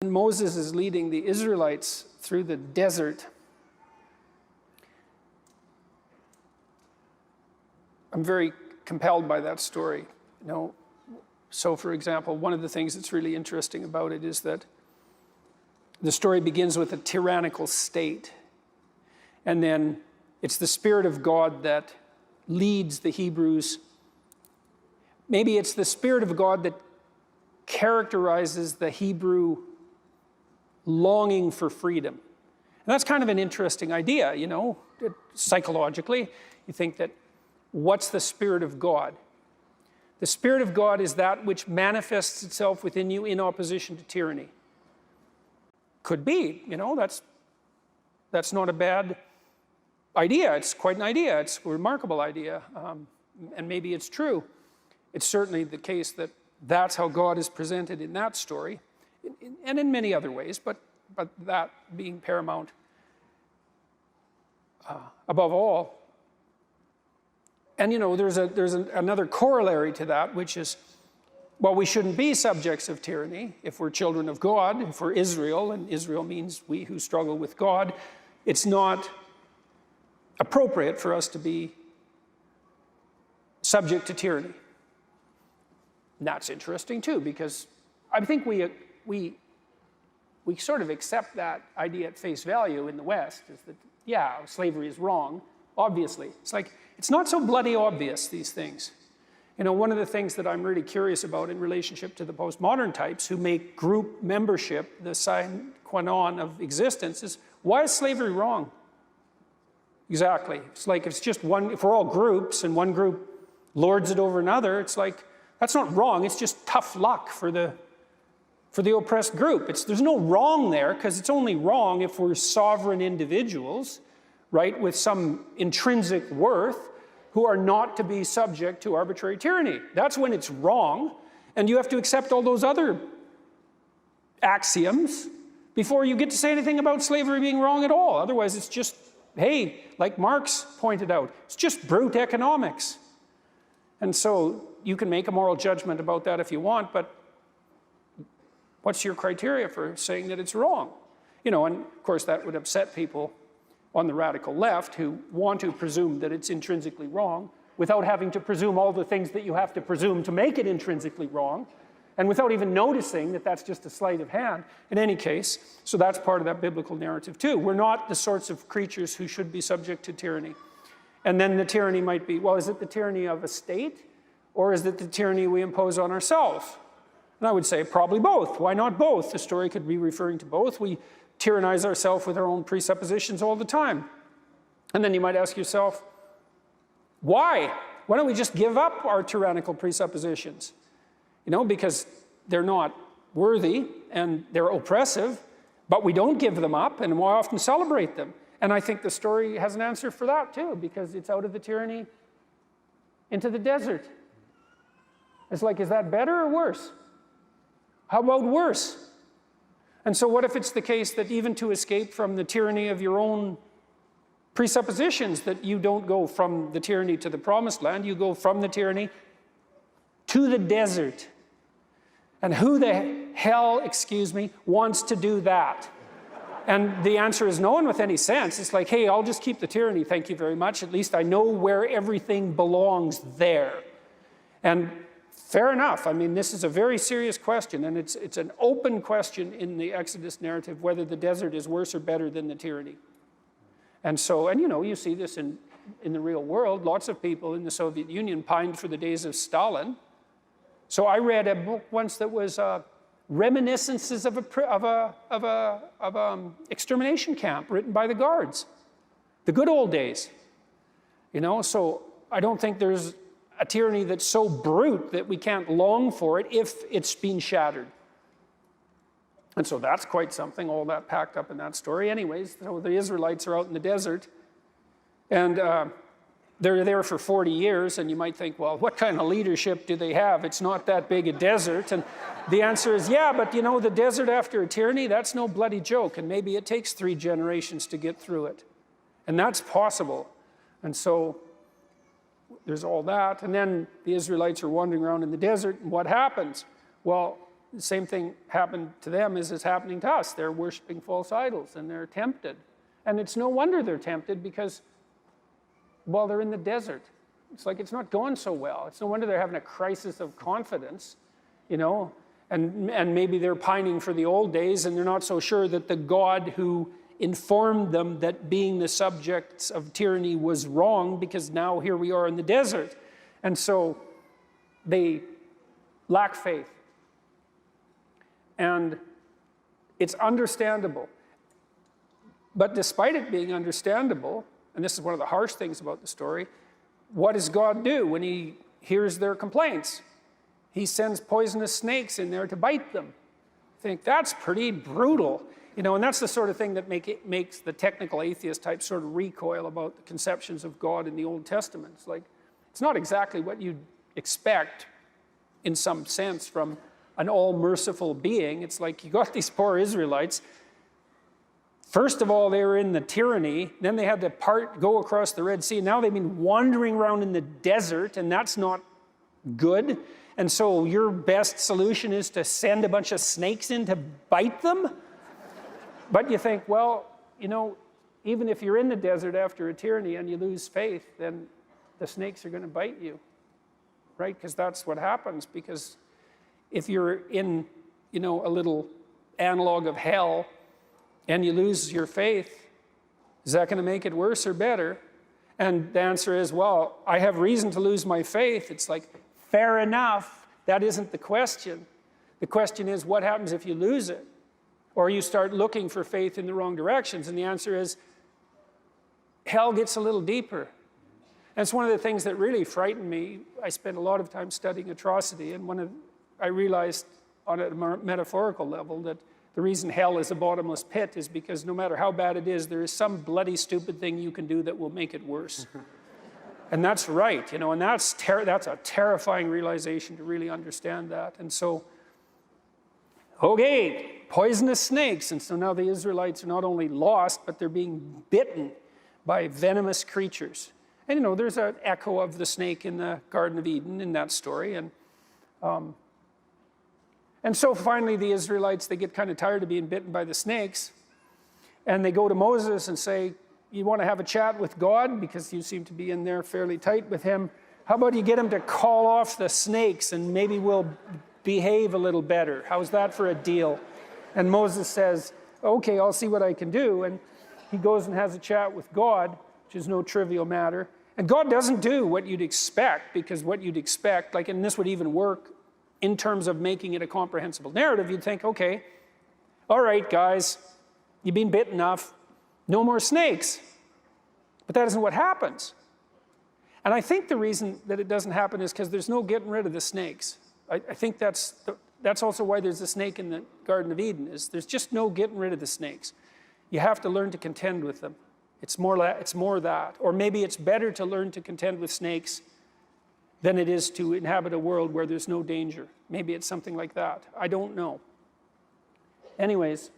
When Moses is leading the Israelites through the desert, I'm very compelled by that story. So for example, one of the things that's really interesting about it is that the story begins with a tyrannical state, and then it's the Spirit of God that leads the Hebrews. Maybe it's the Spirit of God that characterizes the Hebrew longing for freedom. And that's kind of an interesting idea, psychologically. You think that, what's the Spirit of God? The Spirit of God is that which manifests itself within you in opposition to tyranny. Could be, that's not a bad idea. It's quite an idea. It's a remarkable idea. And maybe it's true. It's certainly the case that that's how God is presented in that story, and in many other ways, but that being paramount above all. And there's another corollary to that, which is, well, we shouldn't be subjects of tyranny if we're children of God, if we're Israel, and Israel means we who struggle with God. It's not appropriate for us to be subject to tyranny. And that's interesting too, because I think we sort of accept that idea at face value in the West, is that, yeah, slavery is wrong, obviously. It's like, it's not so bloody obvious, these things. One of the things that I'm really curious about in relationship to the postmodern types who make group membership the sine qua non of existence is, why is slavery wrong? Exactly. It's like, if we're all groups and one group lords it over another, it's like, that's not wrong, it's just tough luck for the oppressed group. There's no wrong there, because it's only wrong if we're sovereign individuals, right, with some intrinsic worth, who are not to be subject to arbitrary tyranny. That's when it's wrong, and you have to accept all those other axioms before you get to say anything about slavery being wrong at all. Otherwise, it's just, hey, like Marx pointed out, it's just brute economics. And so you can make a moral judgment about that if you want, but what's your criteria for saying that it's wrong? And of course that would upset people on the radical left who want to presume that it's intrinsically wrong without having to presume all the things that you have to presume to make it intrinsically wrong, and without even noticing that that's just a sleight of hand. In any case, so that's part of that biblical narrative too. We're not the sorts of creatures who should be subject to tyranny. And then the tyranny might be, well, is it the tyranny of a state, or is it the tyranny we impose on ourselves? And I would say probably both. Why not both? The story could be referring to both. We tyrannize ourselves with our own presuppositions all the time. And then you might ask yourself, why? Why don't we just give up our tyrannical presuppositions? Because they're not worthy and they're oppressive, but we don't give them up, and we often celebrate them. And I think the story has an answer for that too, because it's out of the tyranny into the desert. It's like, is that better or worse? How about worse? And so what if it's the case that even to escape from the tyranny of your own presuppositions, that you don't go from the tyranny to the promised land, you go from the tyranny to the desert? And who the hell, wants to do that? And the answer is no one with any sense. It's like, hey, I'll just keep the tyranny, thank you very much. At least I know where everything belongs there. And fair enough. I mean, this is a very serious question, and it's an open question in the Exodus narrative whether the desert is worse or better than the tyranny. And so, you see this in the real world. Lots of people in the Soviet Union pined for the days of Stalin. So I read a book once that was reminiscences of a extermination camp written by the guards, the good old days. So I don't think there's a tyranny that's so brute that we can't long for it if it's been shattered. And so that's quite something, all that packed up in that story. Anyways, so the Israelites are out in the desert, and they're there for 40 years, and you might think, well, what kind of leadership do they have? It's not that big a desert. And the answer is, yeah, but the desert after a tyranny, that's no bloody joke, and maybe it takes 3 generations to get through it. And that's possible. And so there's all that, and then the Israelites are wandering around in the desert, and what happens? Well, the same thing happened to them as is happening to us. They're worshiping false idols and they're tempted. And it's no wonder they're tempted because, well, they're in the desert. It's like it's not going so well. It's no wonder they're having a crisis of confidence, you know, and maybe they're pining for the old days and they're not so sure that the God who informed them that being the subjects of tyranny was wrong, because now here we are in the desert. And so they lack faith. And it's understandable. But despite it being understandable, and this is one of the harsh things about the story, what does God do when he hears their complaints? He sends poisonous snakes in there to bite them. I think that's pretty brutal. You know, and that's the sort of thing that makes the technical atheist type sort of recoil about the conceptions of God in the Old Testament. It's like, it's not exactly what you'd expect in some sense from an all-merciful being. It's like you got these poor Israelites. First of all, they were in the tyranny. Then they had to go across the Red Sea. Now they've been wandering around in the desert, and that's not good. And so your best solution is to send a bunch of snakes in to bite them? But you think, well, you know, even if you're in the desert after a tyranny and you lose faith, then the snakes are going to bite you, right? Because that's what happens. Because if you're in, you know, a little analog of hell and you lose your faith, is that going to make it worse or better? And the answer is, well, I have reason to lose my faith. It's like, fair enough. That isn't the question. The question is, what happens if you lose it? Or you start looking for faith in the wrong directions? And the answer is, hell gets a little deeper. And it's one of the things that really frightened me. I spent a lot of time studying atrocity, and I realized on a metaphorical level that the reason hell is a bottomless pit is because no matter how bad it is, there is some bloody stupid thing you can do that will make it worse. And that's right, you know, and that's a terrifying realization to really understand that. And so, okay, poisonous snakes. And so now the Israelites are not only lost, but they're being bitten by venomous creatures. And you know, there's an echo of the snake in the Garden of Eden in that story. And so finally the Israelites, they get kind of tired of being bitten by the snakes. And they go to Moses and say, you want to have a chat with God because you seem to be in there fairly tight with him. How about you get him to call off the snakes and maybe we'll behave a little better. How's that for a deal? And Moses says, okay, I'll see what I can do. And he goes and has a chat with God, which is no trivial matter. And God doesn't do what you'd expect, because what you'd expect, like, and this would even work in terms of making it a comprehensible narrative, you'd think, okay, all right, guys, you've been bit enough, no more snakes. But that isn't what happens. And I think the reason that it doesn't happen is because there's no getting rid of the snakes. I think that's also why there's a snake in the Garden of Eden, is there's just no getting rid of the snakes. You have to learn to contend with them. It's more that. Or maybe it's better to learn to contend with snakes than it is to inhabit a world where there's no danger. Maybe it's something like that. I don't know. Anyways,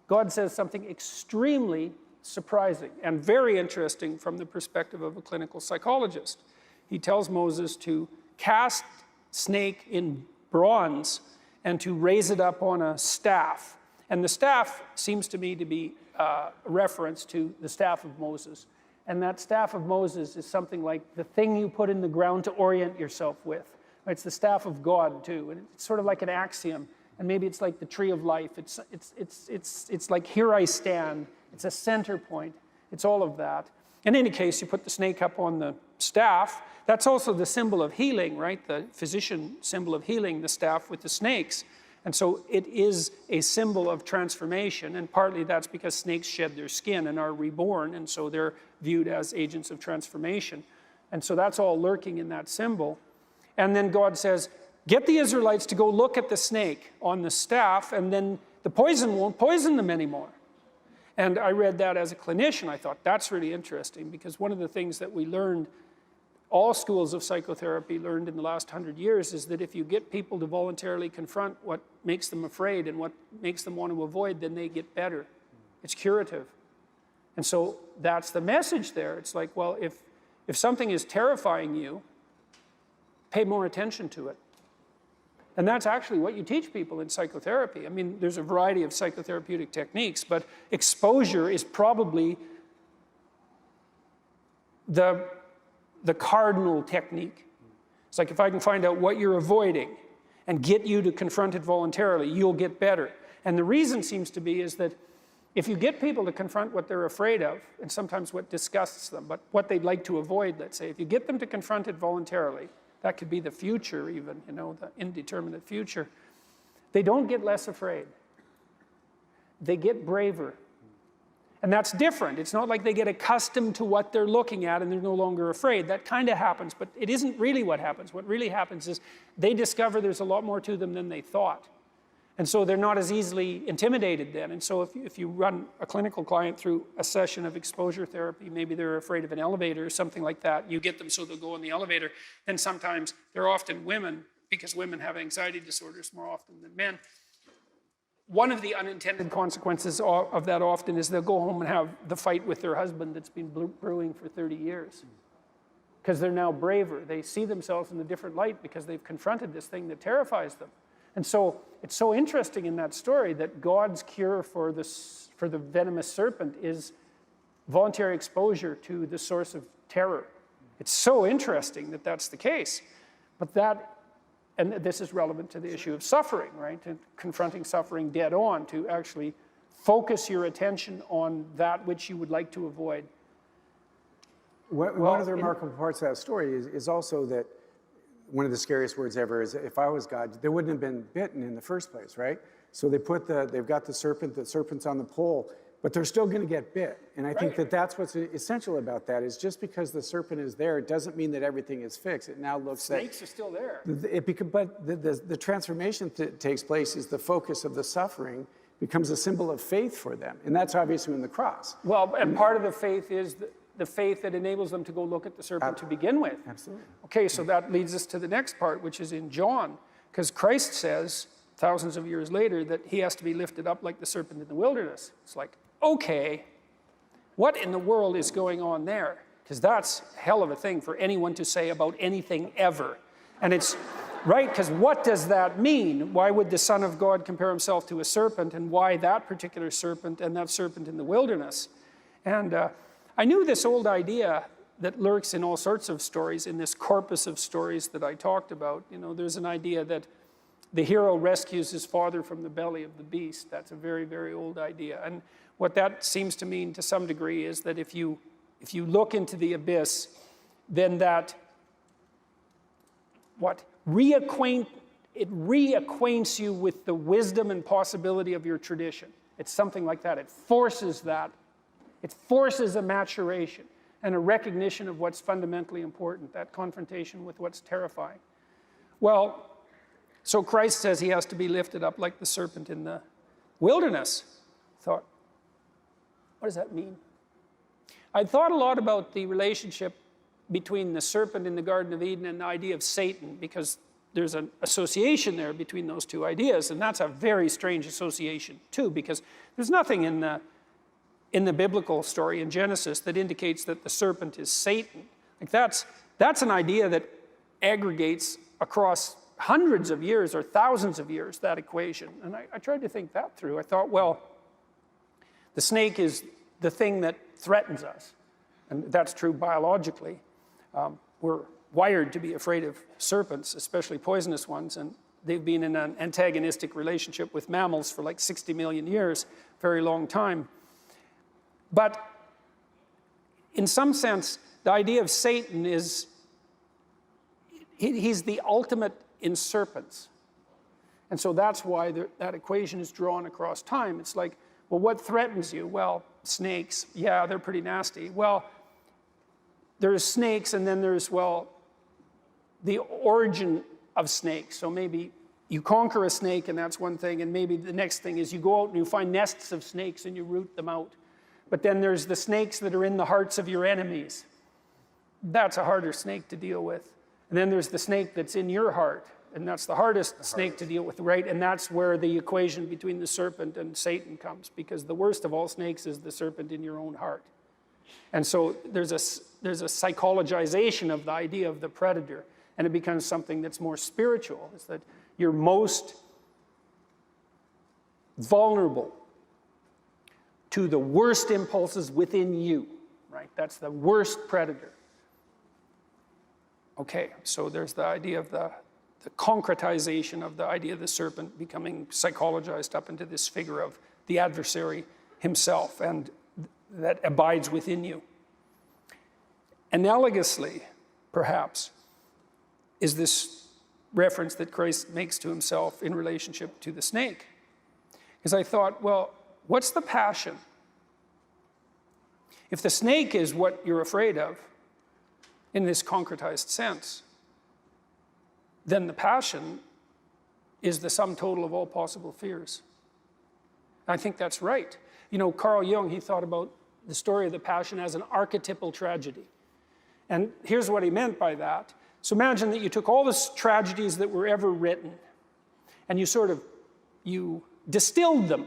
God says something extremely surprising and very interesting from the perspective of a clinical psychologist. He tells Moses to cast snake in bronze and to raise it up on a staff. And the staff seems to me to be a reference to the staff of Moses. And that staff of Moses is something like the thing you put in the ground to orient yourself with. It's the staff of God too, and it's sort of like an axiom. And maybe it's like the tree of life. It's like, here I stand. It's a center point. It's all of that. In any case, you put the snake up on the staff. That's also the symbol of healing, right? The physician symbol of healing, the staff with the snakes. And so it is a symbol of transformation, and partly that's because snakes shed their skin and are reborn, and so they're viewed as agents of transformation. And so that's all lurking in that symbol. And then God says, get the Israelites to go look at the snake on the staff, and then the poison won't poison them anymore. And I read that as a clinician. I thought, that's really interesting, because one of the things that we learned, all schools of psychotherapy learned in the last 100 years, is that if you get people to voluntarily confront what makes them afraid and what makes them want to avoid, then they get better. It's curative. And so that's the message there. It's like, well, if something is terrifying you, pay more attention to it. And that's actually what you teach people in psychotherapy. I mean, there's a variety of psychotherapeutic techniques, but exposure is probably the cardinal technique. It's like if I can find out what you're avoiding and get you to confront it voluntarily, you'll get better. And the reason seems to be is that if you get people to confront what they're afraid of, and sometimes what disgusts them, but what they'd like to avoid, let's say, if you get them to confront it voluntarily, that could be the future even, you know, the indeterminate future, they don't get less afraid. They get braver. And that's different. It's not like they get accustomed to what they're looking at and they're no longer afraid. That kind of happens, but it isn't really what happens. What really happens is they discover there's a lot more to them than they thought. And so they're not as easily intimidated then. And so if you run a clinical client through a session of exposure therapy, maybe they're afraid of an elevator or something like that, you get them so they'll go in the elevator, then sometimes they're often women, because women have anxiety disorders more often than men. One of the unintended consequences of that often is they'll go home and have the fight with their husband that's been brewing for 30 years. Because they're now braver. They see themselves in a different light because they've confronted this thing that terrifies them. And so it's so interesting in that story that God's cure for the venomous serpent is voluntary exposure to the source of terror. It's so interesting that that's the case. But and this is relevant to the issue of suffering, right? And confronting suffering dead on, to actually focus your attention on that which you would like to avoid. One of the remarkable parts of that story is also that one of the scariest words ever is, if I was God, they wouldn't have been bitten in the first place, right? So they've got the serpent's on the pole, but they're still going to get bit. And I think that that's what's essential about that, is just because the serpent is there, it doesn't mean that everything is fixed. It now looks Snakes are still there. But the transformation that takes place is the focus of the suffering becomes a symbol of faith for them. And that's obviously in the cross. Well, and part of the faith is the faith that enables them to go look at the serpent to begin with. Absolutely. Okay, so that leads us to the next part, which is in John, because Christ says, thousands of years later, that he has to be lifted up like the serpent in the wilderness. It's like, okay, what in the world is going on there? Because that's a hell of a thing for anyone to say about anything ever. And it's right, because what does that mean? Why would the Son of God compare himself to a serpent, and why that particular serpent and that serpent in the wilderness? And I knew this old idea that lurks in all sorts of stories, in this corpus of stories that I talked about. You know, there's an idea that the hero rescues his father from the belly of the beast. That's a very, very old idea. And what that seems to mean to some degree is that if you look into the abyss, then that, it reacquaints you with the wisdom and possibility of your tradition. It's something like that. It forces that. It forces a maturation and a recognition of what's fundamentally important, that confrontation with what's terrifying. Well, so Christ says he has to be lifted up like the serpent in the wilderness. I thought, what does that mean? I thought a lot about the relationship between the serpent in the Garden of Eden and the idea of Satan, because there's an association there between those two ideas, and that's a very strange association too, because there's nothing in the biblical story in Genesis that indicates that the serpent is Satan. Like that's an idea that aggregates across hundreds of years or thousands of years, that equation. And I tried to think that through. I thought, well, the snake is the thing that threatens us. And that's true biologically. We're wired to be afraid of serpents, especially poisonous ones. And they've been in an antagonistic relationship with mammals for like 60 million years, very long time. But in some sense, the idea of Satan is, he's the ultimate in serpents. And so that's why that equation is drawn across time. It's like, well, what threatens you? Well, snakes. Yeah, they're pretty nasty. Well, there's snakes, and then there's, well, the origin of snakes. So maybe you conquer a snake, and that's one thing, and maybe the next thing is you go out and you find nests of snakes and you root them out. But then there's the snakes that are in the hearts of your enemies. That's a harder snake to deal with. And then there's the snake that's in your heart, and that's the hardest snake to deal with, right? And that's where the equation between the serpent and Satan comes, because the worst of all snakes is the serpent in your own heart. And so there's a psychologization of the idea of the predator, and it becomes something that's more spiritual. Is that you're most vulnerable to the worst impulses within you, right? That's the worst predator. Okay, so there's the idea of the concretization of the idea of the serpent becoming psychologized up into this figure of the adversary himself, and that abides within you. Analogously, perhaps, is this reference that Christ makes to himself in relationship to the snake. Because I thought, well, what's the passion? If the snake is what you're afraid of, in this concretized sense, then the passion is the sum total of all possible fears. I think that's right. You know, Carl Jung, he thought about the story of the Passion as an archetypal tragedy. And here's what he meant by that. So imagine that you took all the tragedies that were ever written, and you distilled them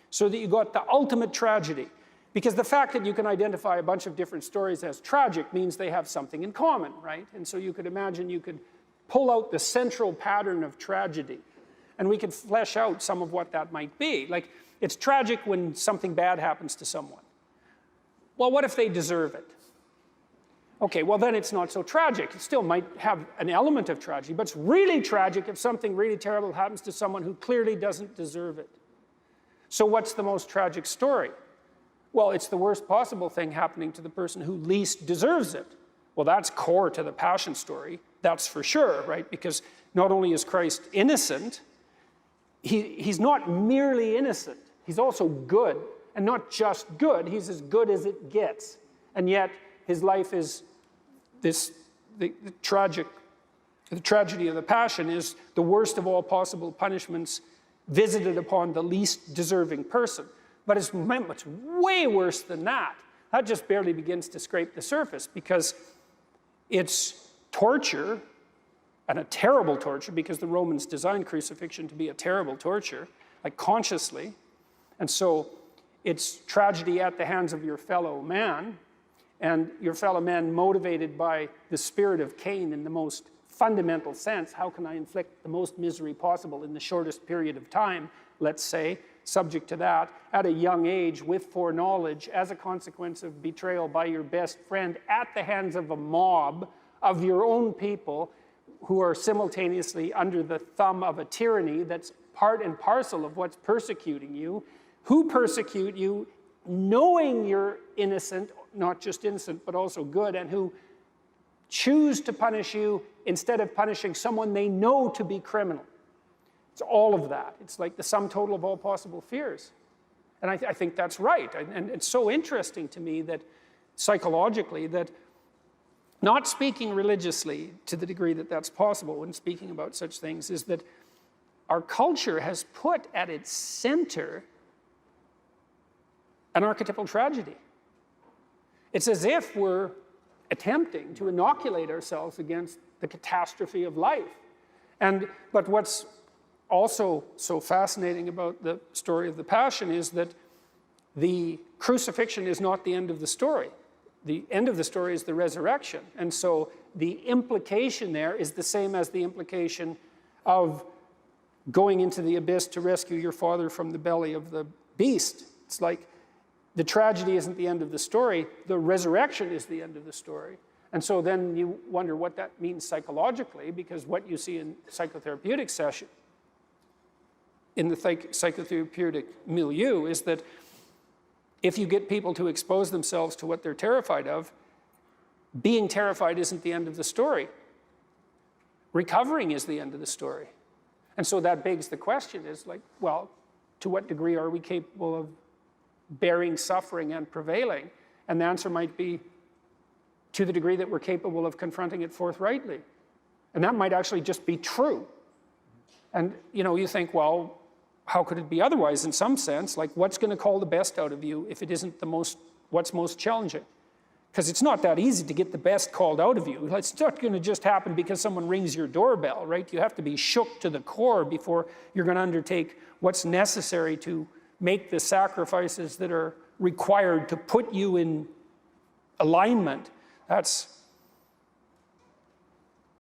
so that you got the ultimate tragedy. Because the fact that you can identify a bunch of different stories as tragic means they have something in common, right? And so you could imagine you could pull out the central pattern of tragedy, and we could flesh out some of what that might be. Like, it's tragic when something bad happens to someone. Well, what if they deserve it? Okay, well then it's not so tragic. It still might have an element of tragedy, but it's really tragic if something really terrible happens to someone who clearly doesn't deserve it. So what's the most tragic story? Well, it's the worst possible thing happening to the person who least deserves it. Well, that's core to the Passion story, that's for sure, right? Because not only is Christ innocent, he's not merely innocent. He's also good, and not just good. He's as good as it gets. And yet, his life is the tragedy of the Passion is the worst of all possible punishments visited upon the least deserving person. But it's way worse than that. That just barely begins to scrape the surface, because it's torture, and a terrible torture, because the Romans designed crucifixion to be a terrible torture, like consciously. And so it's tragedy at the hands of your fellow man, and your fellow man motivated by the spirit of Cain in the most fundamental sense. How can I inflict the most misery possible in the shortest period of time, let's say, subject to that, at a young age, with foreknowledge, as a consequence of betrayal by your best friend at the hands of a mob of your own people who are simultaneously under the thumb of a tyranny that's part and parcel of what's persecuting you, who persecute you knowing you're innocent, not just innocent, but also good, and who choose to punish you instead of punishing someone they know to be criminal. It's all of that. It's like the sum total of all possible fears. And I think that's right. And it's so interesting to me that psychologically, that not speaking religiously to the degree that that's possible when speaking about such things, is that our culture has put at its center an archetypal tragedy. It's as if we're attempting to inoculate ourselves against the catastrophe of life. But what's also so fascinating about the story of the Passion is that the crucifixion is not the end of the story. The end of the story is the resurrection. And so the implication there is the same as the implication of going into the abyss to rescue your father from the belly of the beast. It's like the tragedy isn't the end of the story, the resurrection is the end of the story. And so then you wonder what that means psychologically, because what you see in psychotherapeutic session, in the psychotherapeutic milieu, is that if you get people to expose themselves to what they're terrified of, being terrified isn't the end of the story. Recovering is the end of the story. And so that begs the question is like, well, to what degree are we capable of bearing suffering and prevailing? And the answer might be to the degree that we're capable of confronting it forthrightly. And that might actually just be true. And you think, well, how could it be otherwise in some sense? Like, what's going to call the best out of you if it isn't what's most challenging? Because it's not that easy to get the best called out of you. It's not going to just happen because someone rings your doorbell, right? You have to be shook to the core before you're going to undertake what's necessary to make the sacrifices that are required to put you in alignment. That's